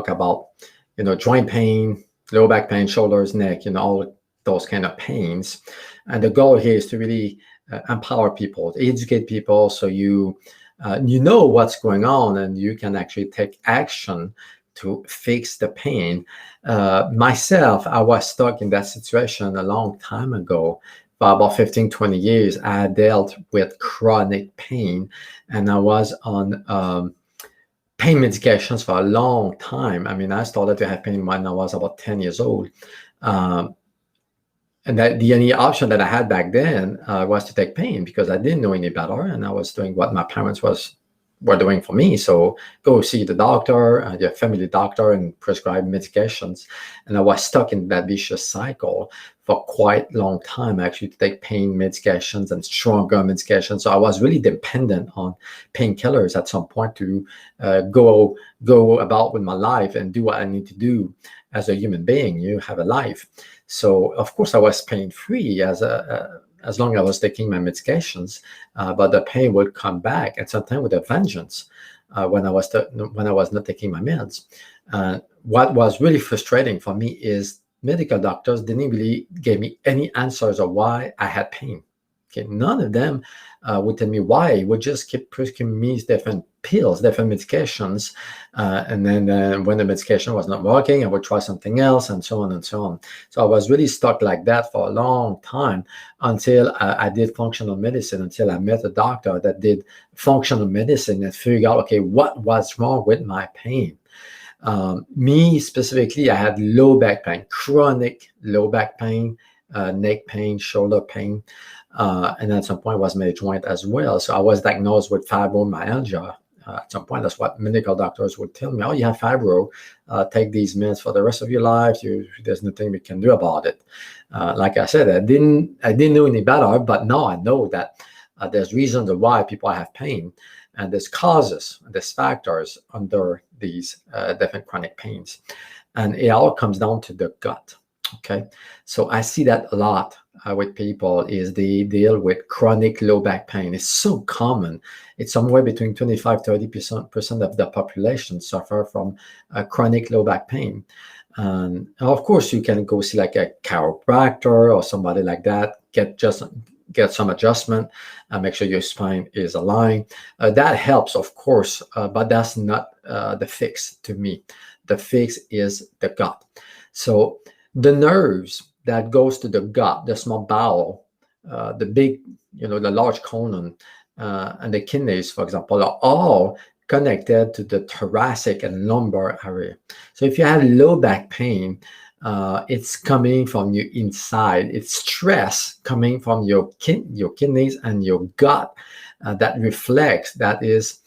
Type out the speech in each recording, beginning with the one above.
about, joint pain, low back pain, shoulders, neck, all those kind of pains. And the goal here is to really empower people, educate people, so you know what's going on and you can actually take action to fix the pain. Myself, I was stuck in that situation a long time ago. For about 15, 20 years, I dealt with chronic pain, and I was on pain medications for a long time. I mean, I started to have pain when I was about 10 years old. And that the only option that I had back then was to take pain, because I didn't know any better, and I was doing what my parents were doing for me. So go see the doctor, your family doctor, and prescribe medications. And I was stuck in that vicious cycle for quite a long time, actually, to take pain medications and stronger medications. So I was really dependent on painkillers at some point to go about with my life and do what I need to do as a human being. You have a life. So of course I was pain-free as long as I was taking my medications, but the pain would come back, and sometimes with a vengeance when I was not taking my meds. What was really frustrating for me is medical doctors didn't really give me any answers of why I had pain. Okay, none of them would tell me why. Would just keep prescribing me different pills, different medications, and then when the medication was not working, I would try something else, and so on and so on. So I was really stuck like that for a long time until I did functional medicine, until I met a doctor that did functional medicine and figured out, okay, what was wrong with my pain. Me specifically, I had low back pain, chronic low back pain, neck pain, shoulder pain, and at some point was my joint as well. So I was diagnosed with fibromyalgia. At some point, that's what medical doctors would tell me. Oh, you have fibro, take these meds for the rest of your life. There's nothing we can do about it. Like I said, I didn't know any better, but now I know that there's reasons why people have pain, and there's causes, there's factors under these different chronic pains. And it all comes down to the gut. Okay, so I see that a lot with people is they deal with chronic low back pain. It's so common. It's somewhere between 25-30% of the population suffer from chronic low back pain. And of course, you can go see like a chiropractor or somebody like that, get some adjustment, make sure your spine is aligned. That helps, of course, but that's not the fix to me. The fix is the gut. So the nerves that goes to the gut, the small bowel, the big, the large colon, and the kidneys, for example, are all connected to the thoracic and lumbar area. So if you have low back pain, it's coming from your inside. It's stress coming from your kidneys and your gut that reflects, that is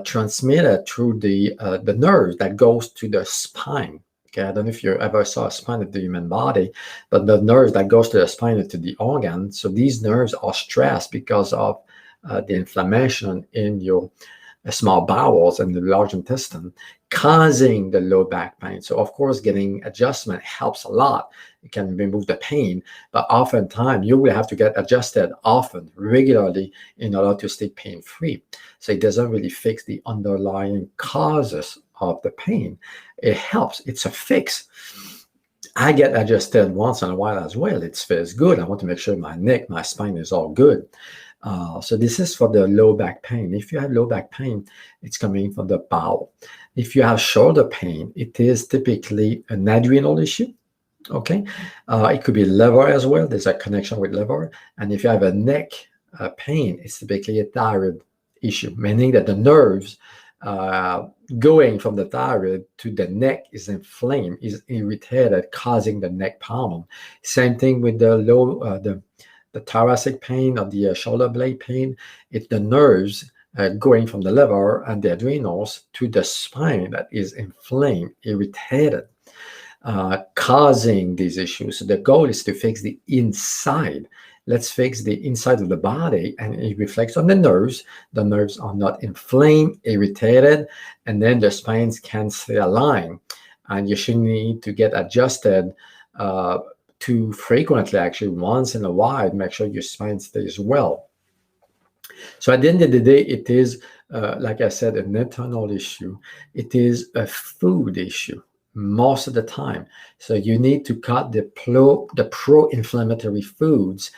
transmitted through the nerve that goes to the spine. Okay, I don't know if you ever saw a spine of the human body, but the nerves that goes to the spine and to the organ. So these nerves are stressed because of the inflammation in your small bowels and the large intestine, causing the low back pain. So of course, getting adjustment helps a lot. It can remove the pain, but oftentimes you will have to get adjusted often, regularly, in order to stay pain-free. So it doesn't really fix the underlying causes of the pain. It helps. It's a fix. I get adjusted once in a while as well. It feels good. I want to make sure my neck, my spine is all good. So this is for the low back pain. If you have low back pain, it's coming from the bowel. If you have shoulder pain, it is typically an adrenal issue. Okay, it could be liver as well. There's a connection with liver. And if you have a neck pain, it's typically a thyroid issue, meaning that the nerves going from the thyroid to the neck is inflamed, is irritated, causing the neck problem. Same thing with the the thoracic pain or the shoulder blade pain. It's the nerves going from the liver and the adrenals to the spine that is inflamed, irritated, causing these issues. So the goal is to fix the inside. Let's fix the inside of the body, and it reflects on the nerves. The nerves are not inflamed, irritated, and then the spines can stay aligned. And you should need to get adjusted too frequently, actually once in a while, make sure your spine stays well. So at the end of the day, it is like I said, an internal issue. It is a food issue most of the time. So you need to cut the pro-inflammatory foods,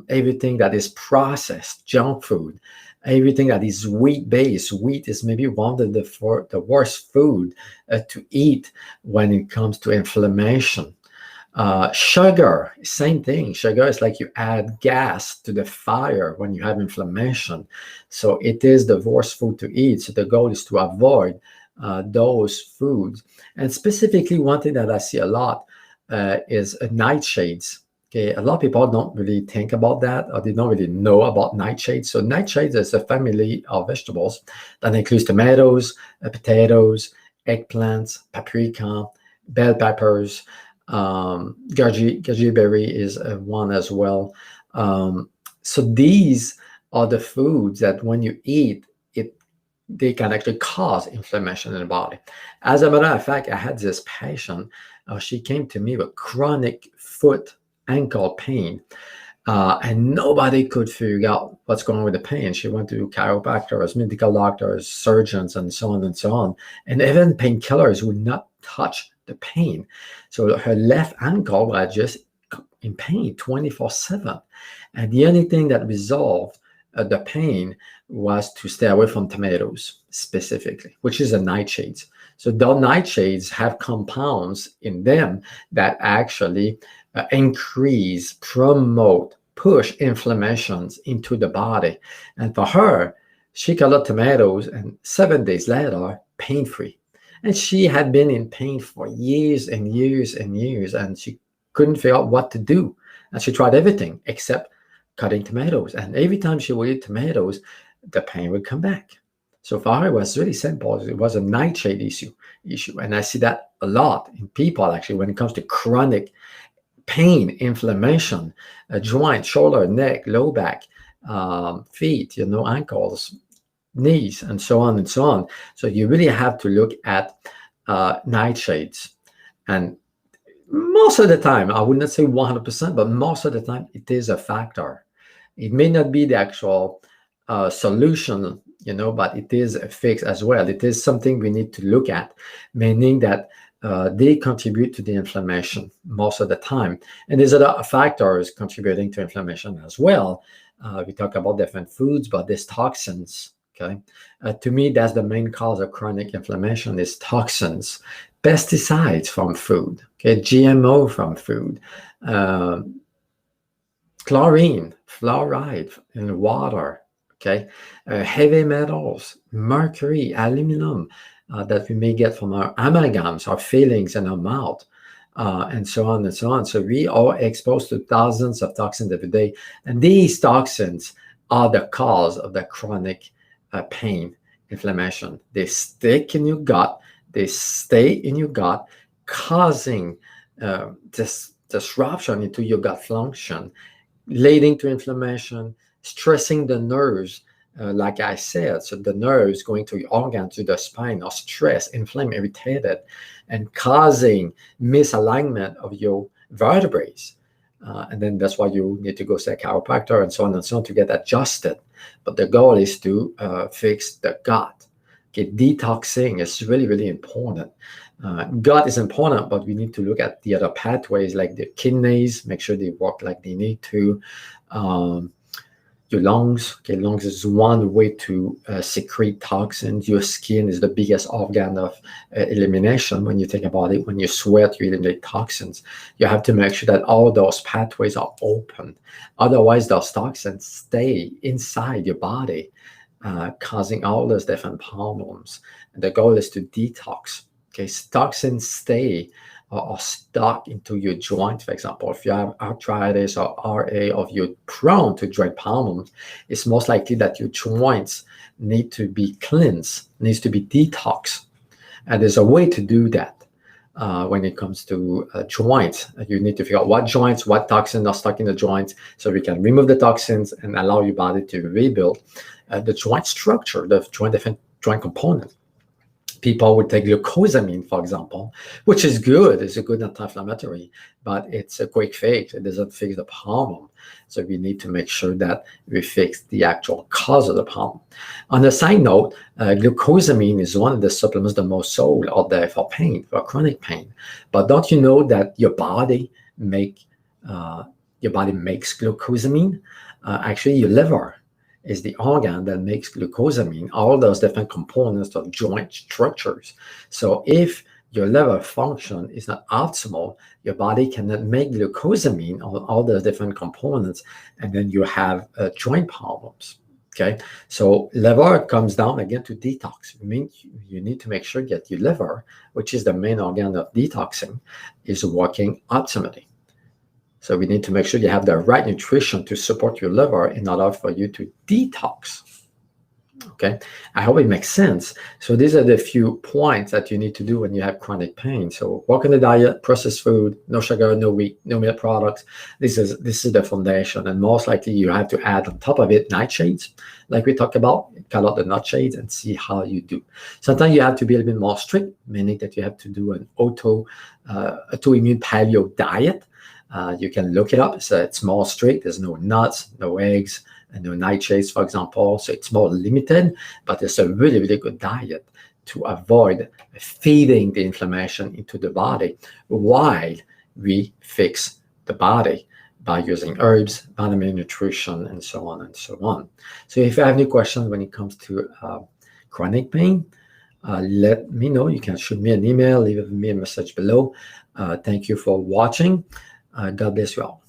everything that is processed, junk food, everything that is wheat-based. Wheat is maybe one of the worst food to eat when it comes to inflammation. Sugar, same thing. Sugar is like you add gas to the fire when you have inflammation. So it is the worst food to eat. So the goal is to avoid those foods. And specifically, one thing that I see a lot is nightshades. Okay, a lot of people don't really think about that, or they don't really know about nightshades. So nightshades is a family of vegetables that includes tomatoes, potatoes, eggplants, paprika, bell peppers. Goji berry is one as well. So these are the foods that when you eat, they can actually cause inflammation in the body. As a matter of fact, I had this patient. She came to me with chronic foot ankle pain, and nobody could figure out what's going on with the pain. She went to chiropractors, medical doctors, surgeons, and so on and so on. And even painkillers would not touch the pain. So her left ankle was just in pain 24/7. And the only thing that resolved the pain was to stay away from tomatoes specifically, which is a nightshades. So the nightshades have compounds in them that actually increase, promote, push inflammations into the body. And for her, she cut tomatoes, and 7 days later, pain-free. And she had been in pain for years and years and years, and she couldn't figure out what to do. And she tried everything except cutting tomatoes. And every time she would eat tomatoes, the pain would come back. So for her, it was really simple. It was a nightshade issue. And I see that a lot in people, actually, when it comes to chronic pain, inflammation, joint, shoulder, neck, low back, feet, ankles, knees, and so on and so on. So you really have to look at nightshades. And most of the time, I would not say 100%, but most of the time, it is a factor. It may not be the actual solution, but it is a fix as well. It is something we need to look at, meaning that they contribute to the inflammation most of the time. And there's other factors contributing to inflammation as well. We talk about different foods, but there's toxins. Okay, to me, that's the main cause of chronic inflammation is toxins, pesticides from food, okay, GMO from food, chlorine, fluoride in water, okay, heavy metals, mercury, aluminum that we may get from our amalgams, our fillings in our mouth, and so on and so on. So we are exposed to thousands of toxins every day, and these toxins are the cause of the chronic pain, inflammation. They stick in your gut, they stay in your gut, causing this disruption into your gut function, leading to inflammation, stressing the nerves, like I said. So the nerves going to your organ, to the spine, are stressed, inflamed, irritated, and causing misalignment of your vertebrae. And then that's why you need to go see a chiropractor and so on and so on to get adjusted. But the goal is to fix the gut. Okay, detoxing is really, really important. Gut is important, but we need to look at the other pathways like the kidneys, make sure they work like they need to. Your lungs, okay, lungs is one way to secrete toxins. Your skin is the biggest organ of elimination when you think about it. When you sweat, you eliminate toxins. You have to make sure that all those pathways are open. Otherwise, those toxins stay inside your body, causing all those different problems. And the goal is to detox. Okay, toxins stay or stuck into your joint. For example, if you have arthritis or RA, or if you're prone to joint problems, it's most likely that your joints need to be cleansed, needs to be detoxed. And there's a way to do that when it comes to joints. You need to figure out what joints, what toxins are stuck in the joints, so we can remove the toxins and allow your body to rebuild the joint structure, the different joint components. People would take glucosamine, for example, which is good. It's a good anti-inflammatory, but it's a quick fix. It doesn't fix the problem. So we need to make sure that we fix the actual cause of the problem. On a side note, glucosamine is one of the supplements the most sold out there for pain, for chronic pain. But don't you know that your body makes glucosamine? Actually, your liver is the organ that makes glucosamine, all those different components of joint structures. So if your liver function is not optimal, your body cannot make glucosamine on all those different components, and then you have joint problems. Okay, so liver comes down again to detox. I mean, you need to make sure that your liver, which is the main organ of detoxing, is working optimally. So we need to make sure you have the right nutrition to support your liver in order for you to detox. Okay, I hope it makes sense. So these are the few points that you need to do when you have chronic pain. So work on the diet, processed food, no sugar, no wheat, no milk products. This is the foundation, and most likely you have to add on top of it nightshades, like we talked about. Cut out the nightshades and see how you do. Sometimes you have to be a little bit more strict, meaning that you have to do an autoimmune paleo diet. You can look it up. So it's more strict. There's no nuts, no eggs, and no nightshades, for example. So it's more limited, but it's a really, really good diet to avoid feeding the inflammation into the body while we fix the body by using herbs, vitamin, nutrition, and so on and so on. So if you have any questions when it comes to chronic pain, let me know. You can shoot me an email, leave me a message below. Thank you for watching. God bless you all.